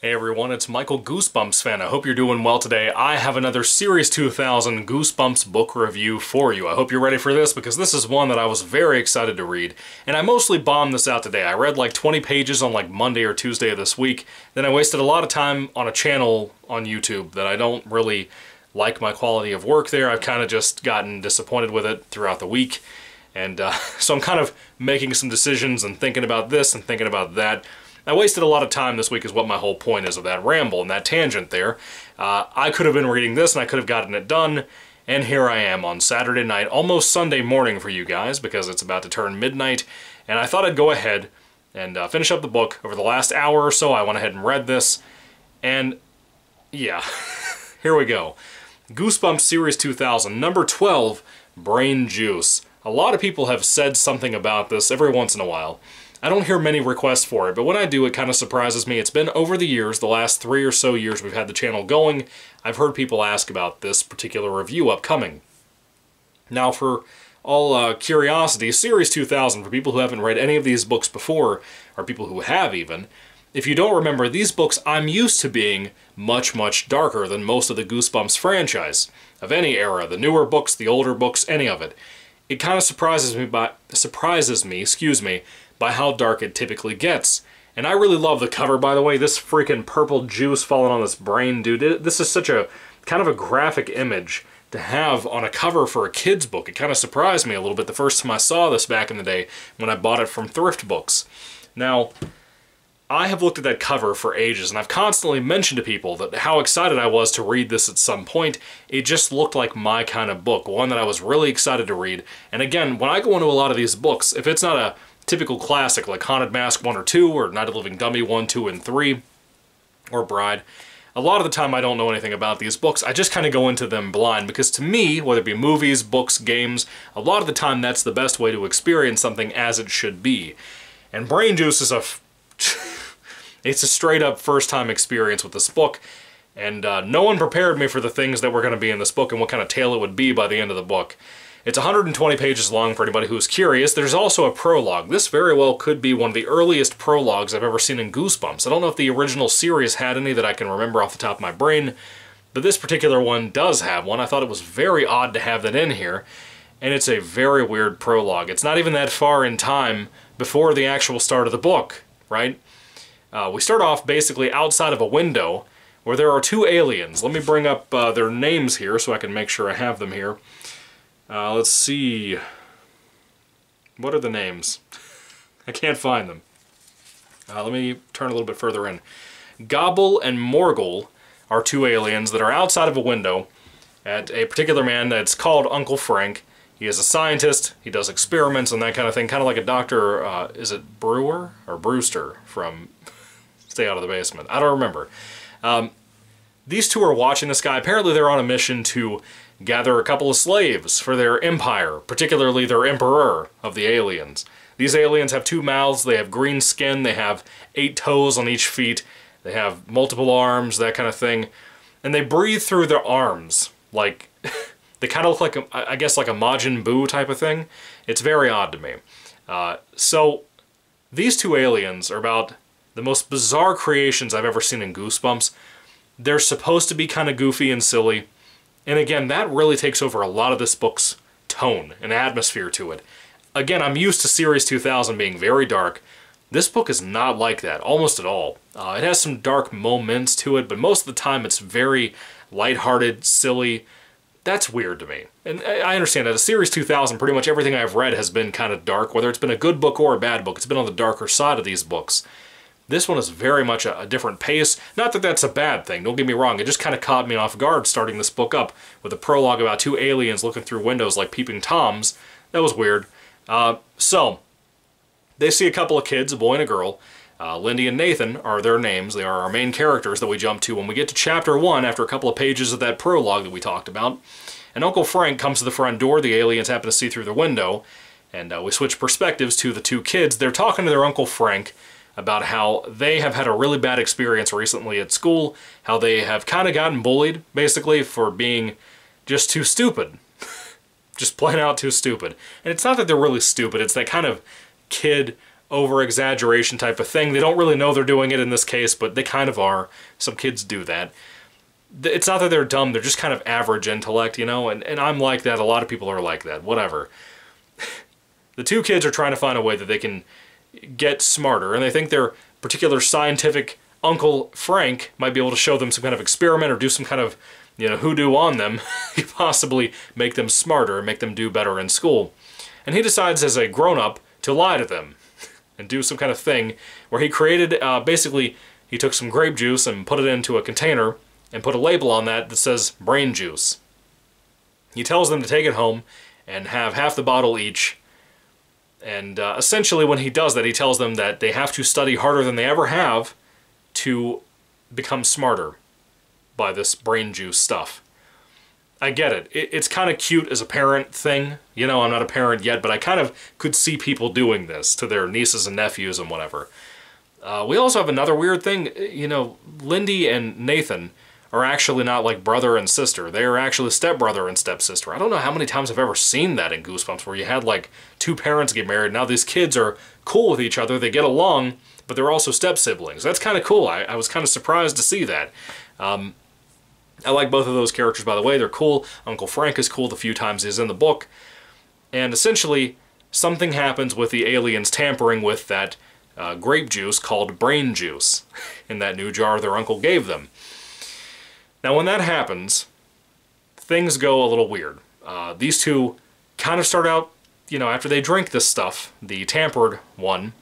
Hey everyone, it's Michael GoosebumpsFan. I hope you're doing well today. I have another Series 2000 Goosebumps book review for you. I hope you're ready for this because this is one that I was very excited to read. And I mostly bombed this out today. I read like 20 pages on like Monday or Tuesday of this week. Then I wasted a lot of time on a channel on YouTube that I don't really like my quality of work there. I've kind of just gotten disappointed with it throughout the week. And so I'm kind of making some decisions and thinking about this and thinking about that. I wasted a lot of time this week is what my whole point is of that ramble and that tangent there. I could have been reading this and I could have gotten it done, and here I am on Saturday night, almost Sunday morning for you guys because it's about to turn midnight, and I thought I'd go ahead and finish up the book. Over the last hour or so I went ahead and read this, and yeah, here we go. Goosebumps Series 2000, number 12, Brain Juice. A lot of people have said something about this every once in a while. I don't hear many requests for it, but when I do, it kind of surprises me. It's been over the years, the last 3 or so years we've had the channel going, I've heard people ask about this particular review upcoming. Now, for all curiosity, Series 2000, for people who haven't read any of these books before, or people who have even, if you don't remember, these books I'm used to being much, much darker than most of the Goosebumps franchise, of any era, the newer books, the older books, any of it. It kind of surprises me by how dark it typically gets. And I really love the cover, by the way. This freaking purple juice falling on this brain, dude. This is such a kind of a graphic image to have on a cover for a kid's book. It kind of surprised me a little bit the first time I saw this back in the day when I bought it from thrift books. Now, I have looked at that cover for ages, and I've constantly mentioned to people that how excited I was to read this at some point. It just looked like my kind of book, one that I was really excited to read. And again, when I go into a lot of these books, if it's not a typical classic like Haunted Mask 1 or 2, or Night of the Living Dummy 1, 2, and 3, or Bride, a lot of the time I don't know anything about these books. I just kind of go into them blind, because to me, whether it be movies, books, games, a lot of the time that's the best way to experience something as it should be. And Brain Juice is it's a straight-up first-time experience with this book, and no one prepared me for the things that were going to be in this book and what kind of tale it would be by the end of the book. It's 120 pages long for anybody who's curious. There's also a prologue. This very well could be one of the earliest prologues I've ever seen in Goosebumps. I don't know if the original series had any that I can remember off the top of my brain, but this particular one does have one. I thought it was very odd to have that in here, and it's a very weird prologue. It's not even that far in time before the actual start of the book, right? We start off basically outside of a window where there are two aliens. Let me bring up their names here so I can make sure I have them here. Let's see. What are the names? I can't find them. Let me turn a little bit further in. Gobble and Morgul are two aliens that are outside of a window at a particular man that's called Uncle Frank. He is a scientist, he does experiments and that kind of thing, kind of like a Dr. Is it Brewer or Brewster from Stay Out of the Basement? I don't remember. These two are watching this guy. Apparently they're on a mission to gather a couple of slaves for their empire, particularly their emperor of the aliens. These aliens have two mouths, they have green skin, they have 8 toes on each feet, they have multiple arms, that kind of thing, and they breathe through their arms, like, they kind of look like, I guess, like a Majin Buu type of thing. It's very odd to me. So, these two aliens are about the most bizarre creations I've ever seen in Goosebumps. They're supposed to be kind of goofy and silly. And again, that really takes over a lot of this book's tone and atmosphere to it. Again, I'm used to Series 2000 being very dark. This book is not like that, almost at all. It has some dark moments to it, but most of the time it's very lighthearted, silly. That's weird to me. And I understand that. A Series 2000, pretty much everything I've read has been kind of dark, whether it's been a good book or a bad book. It's been on the darker side of these books. This one is very much a different pace. Not that that's a bad thing, don't get me wrong. It just kind of caught me off guard starting this book up with a prologue about two aliens looking through windows like peeping Toms. That was weird. So, they see a couple of kids, a boy and a girl. Lindy and Nathan are their names. They are our main characters that we jump to when we get to Chapter 1 after a couple of pages of that prologue that we talked about. And Uncle Frank comes to the front door. The aliens happen to see through the window. And we switch perspectives to the two kids. They're talking to their Uncle Frank about how they have had a really bad experience recently at school, how they have kind of gotten bullied, basically, for being just too stupid. Just plain out too stupid. And it's not that they're really stupid, it's that kind of kid over-exaggeration type of thing. They don't really know they're doing it in this case, but they kind of are. Some kids do that. It's not that they're dumb, they're just kind of average intellect, you know, and I'm like that, a lot of people are like that, whatever. The two kids are trying to find a way that they can get smarter, and they think their particular scientific Uncle Frank might be able to show them some kind of experiment or do some kind of, you know, hoodoo on them, possibly make them smarter, make them do better in school. And he decides as a grown-up to lie to them and do some kind of thing where he created, basically, he took some grape juice and put it into a container and put a label on that that says brain juice. He tells them to take it home and have half the bottle each. And essentially when he does that, he tells them that they have to study harder than they ever have to become smarter by this brain juice stuff. I get it. It's kind of cute as a parent thing. You know, I'm not a parent yet, but I kind of could see people doing this to their nieces and nephews and whatever. We also have another weird thing. You know, Lindy and Nathan are actually not like brother and sister. They are actually stepbrother and stepsister. I don't know how many times I've ever seen that in Goosebumps, where you had like two parents get married. Now these kids are cool with each other. They get along, but they're also step-siblings. That's kind of cool. I was kind of surprised to see that. I like both of those characters, by the way. They're cool. Uncle Frank is cool the few times he's in the book. And essentially, something happens with the aliens tampering with that grape juice called brain juice in that new jar their uncle gave them. Now, when that happens, things go a little weird. These two kind of start out, you know, after they drink this stuff, the tampered one,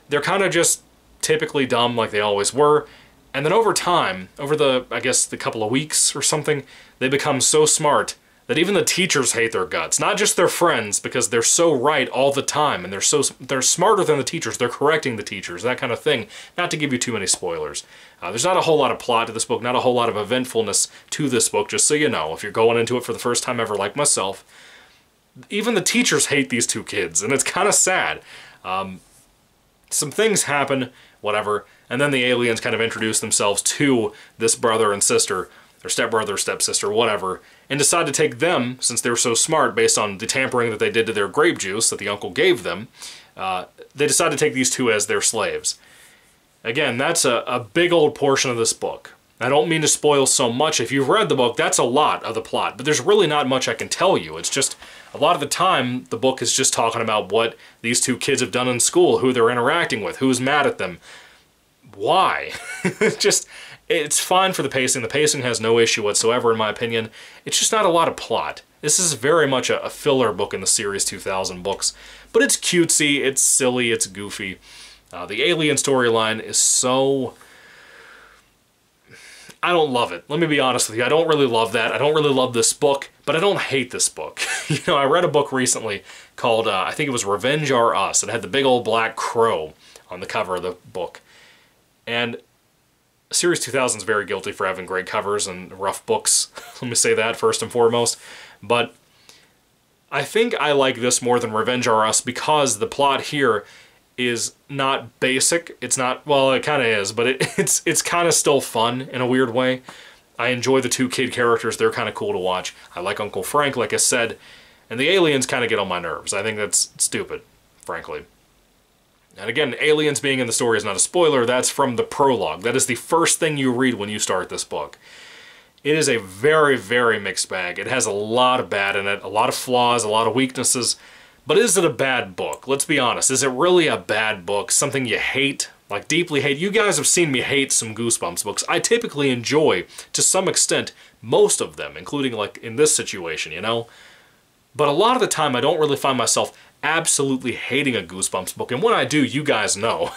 they're kind of just typically dumb like they always were. And then over time, over the, I guess, the couple of weeks or something, they become so smart that even the teachers hate their guts. Not just their friends, because they're so right all the time, and they're smarter than the teachers. They're correcting the teachers, that kind of thing. Not to give you too many spoilers. There's not a whole lot of plot to this book, not a whole lot of eventfulness to this book, just so you know, if you're going into it for the first time ever like myself. Even the teachers hate these two kids, and it's kind of sad. Some things happen, whatever, and then the aliens kind of introduce themselves to this brother and sister, or stepbrother, stepsister, whatever, and decide to take them, since they're so smart based on the tampering that they did to their grape juice that the uncle gave them, they decide to take these two as their slaves. Again, that's a big old portion of this book. I don't mean to spoil so much. If you've read the book, that's a lot of the plot, but there's really not much I can tell you. It's just, a lot of the time, the book is just talking about what these two kids have done in school, who they're interacting with, who's mad at them. Why? It's fine for the pacing. The pacing has no issue whatsoever, in my opinion. It's just not a lot of plot. This is very much a filler book in the Series 2000 books. But it's cutesy, it's silly, it's goofy. The alien storyline is so... I don't love it. Let me be honest with you. I don't really love that. I don't really love this book, but I don't hate this book. You know, I read a book recently called, I think it was Revenge Are Us. It had the big old black crow on the cover of the book. And Series 2000 is very guilty for having great covers and rough books. Let me say that first and foremost. But I think I like this more than Revenge Are Us because the plot here is not basic. It's not, well, it kind of is, but it's kind of still fun in a weird way. I enjoy the two kid characters. They're kind of cool to watch. I like Uncle Frank, like I said, and the aliens kind of get on my nerves. I think that's stupid, frankly. And again, aliens being in the story is not a spoiler. That's from the prologue. That is the first thing you read when you start this book. It is a very, very mixed bag. It has a lot of bad in it, a lot of flaws, a lot of weaknesses. But is it a bad book? Let's be honest. Is it really a bad book? Something you hate? Like, deeply hate? You guys have seen me hate some Goosebumps books. I typically enjoy, to some extent, most of them, including, like, in this situation, you know? But a lot of the time, I don't really find myself absolutely hating a Goosebumps book. And when I do, you guys know.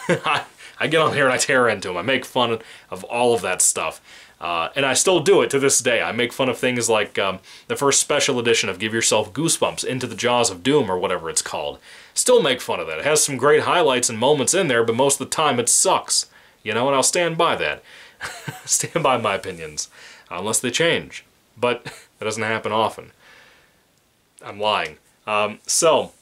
I get on here and I tear into them. I make fun of all of that stuff. And I still do it to this day. I make fun of things like the first special edition of Give Yourself Goosebumps, Into the Jaws of Doom, or whatever it's called. Still make fun of that. It has some great highlights and moments in there, but most of the time it sucks. You know, and I'll stand by that. Stand by my opinions. Unless they change. But that doesn't happen often. I'm lying. So,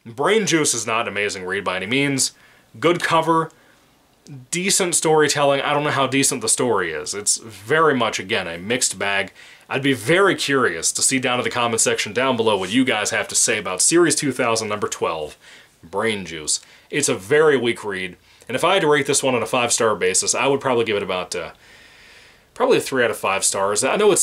Brain Juice is not an amazing read by any means. Good cover. Decent storytelling. I don't know how decent the story is. It's very much, again, a mixed bag. I'd be very curious to see down in the comment section down below what you guys have to say about Series 2000 number 12, Brain Juice. It's a very weak read, and if I had to rate this one on a 5-star basis, I would probably give it about probably a 3 out of 5 stars. I know I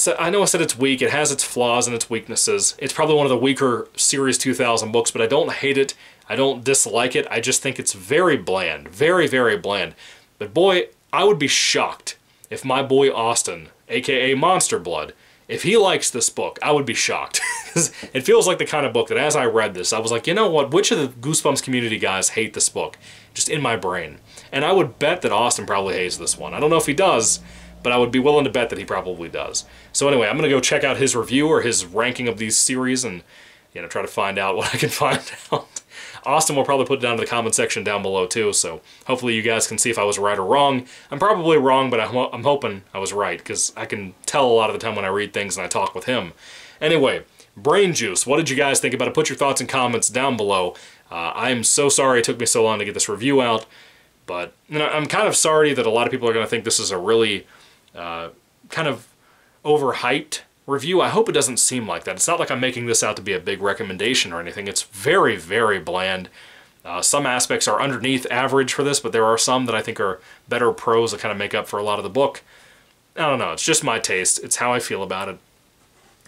said it's weak. It has its flaws and its weaknesses. It's probably one of the weaker Series 2000 books, but I don't hate it. I don't dislike it. I just think it's very bland. Very, very bland. But boy, I would be shocked if my boy Austin, aka Monster Blood, if he likes this book, I would be shocked. Because it feels like the kind of book that as I read this, I was like, you know what, which of the Goosebumps community guys hate this book? Just in my brain. And I would bet that Austin probably hates this one. I don't know if he does, but I would be willing to bet that he probably does. So anyway, I'm going to go check out his review or his ranking of these series and, you know, try to find out what I can find out. Austin will probably put it down in the comment section down below too, so hopefully you guys can see if I was right or wrong. I'm probably wrong, but I'm hoping I was right, because I can tell a lot of the time when I read things and I talk with him. Anyway, Brain Juice, what did you guys think about it? Put your thoughts and comments down below. I'm so sorry it took me so long to get this review out, but you know, I'm kind of sorry that a lot of people are going to think this is a really kind of overhyped review. I hope it doesn't seem like that. It's not like I'm making this out to be a big recommendation or anything. It's very, very bland. Some aspects are underneath average for this, but there are some that I think are better prose that kind of make up for a lot of the book. I don't know. It's just my taste. It's how I feel about it.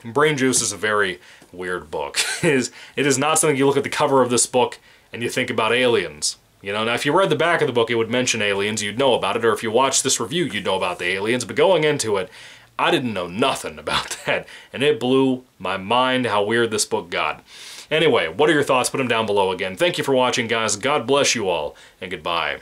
Brain Juice is a very weird book. It is not something you look at the cover of this book and you think about aliens. You know, now if you read the back of the book, it would mention aliens, you'd know about it, or if you watched this review, you'd know about the aliens, but going into it, I didn't know nothing about that, and it blew my mind how weird this book got. Anyway, what are your thoughts? Put them down below again. Thank you for watching, guys. God bless you all, and goodbye.